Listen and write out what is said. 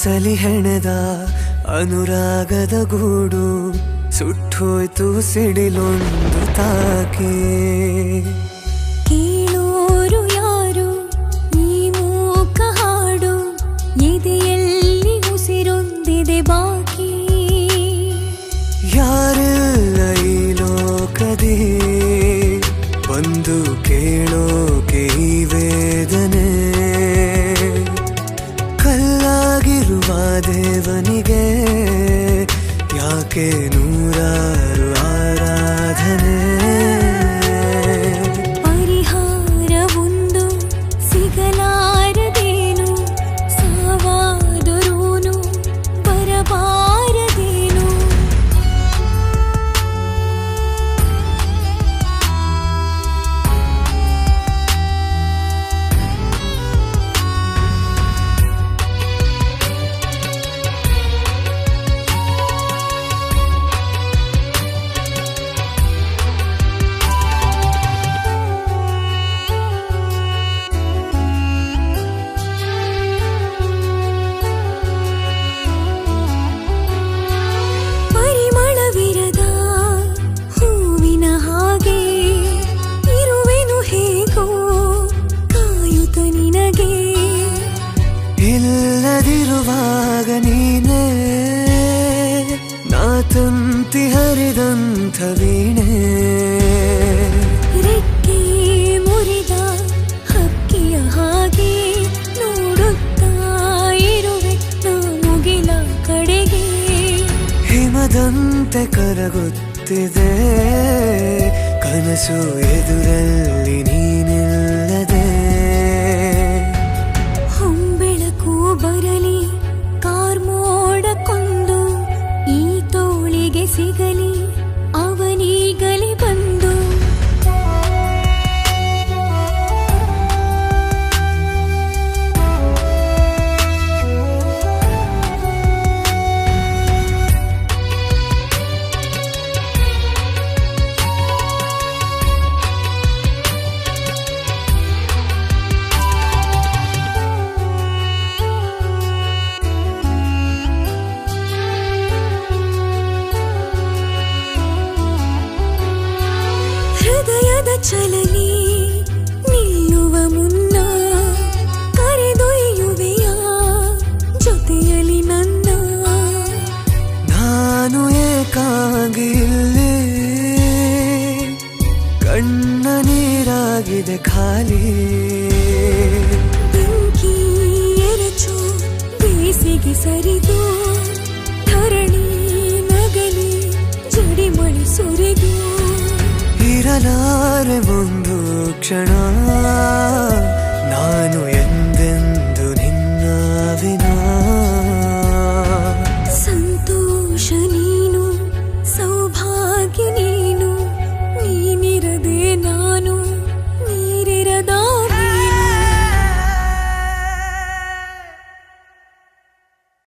ಮನಸಲಿ ಹೆಣೆದ ಅನುರಾಗದ ಗೂಡು ಸುಟ್ಟೋಯ್ತು ಸಿಡಿಲೊಂದು ತಾಕೆ. ಕೇಳೋರು ಯಾರು ಈ ಮೂಕ ಹಾಡು, ಎದೆಯಲ್ಲಿ ಉಸಿರೊಂದಿದೆ ಬಾಕಿ. ಯಾರೆಲ್ಲ ಈ ಲೋಕದಿ ಬಂದು ಕೇಳೋಕೆ ಈ ವೇದನೆ, ಕಲ್ಲಾಗಿರುವ ದೇವನಿಗೆ ಯಾಕೆ ನೂರಾರು ಆರಾಧನೆ. ಪರಿಹಾರವೊಂದು ಸಿಗಲಾರದೇನು, ಸಾವಾದರೂನು ಬರಬಾರದೇನು. ಇಲ್ಲದಿರುವಾಗ ನೀನೇ ನಾ ತಂತಿ ಹರಿದಂಥ ವೀಣೆ. ರೆಕ್ಕೆ ಮುರಿದ ಹಕ್ಕಿಯ ಹಾಗೆ ನೋಡುತ್ತಾ ಇರುವೆ ನಾ ಮುಗಿಲ ಕಡೆಗೆ. ಹಿಮದಂತೆ ಕರಗುತ್ತಿದೆ ಕನಸು ಎದುರಲ್ಲಿ ನೀನಿಲ್ಲದೆ. ಬರಲಿ ಕಾರ್ಮೋಡಕ್ಕೊಂದು ಈ ತೋಳಿಗೆ ಸಿಗಲಿ ಅವನೀಗಲೇ ಬಂದು. ಹೃದಯದ ಚಲನೆ ನಿಲ್ಲುವ ಮುನ್ನ ಕರೆದೊಯ್ಯುವೆಯ ಜೊತೆಯಲ್ಲಿ ನನ್ನ. ನಾನು ಏಕಾಂಗಿ ಇಲ್ಲಿ ಕಣ್ಣ ನೀರಾಗಿದೆ ಖಾಲಿ. ಬೆಂಕಿ ಎರಚು ಬೇಸಿಗೆ ಸರಿದು ಧರಣಿ ನಗಲಿ ಜಡಿಮಳಿ ಸುರಿದು. ಇರಲಾರೆ ಒಂದು ಕ್ಷಣ ನಾನು ಎಂದೆಂದು ನಿನ್ನ ವಿನಾ. ಸಂತೋಷ ನೀನು ಸೌಭಾಗ್ಯ ನೀನು.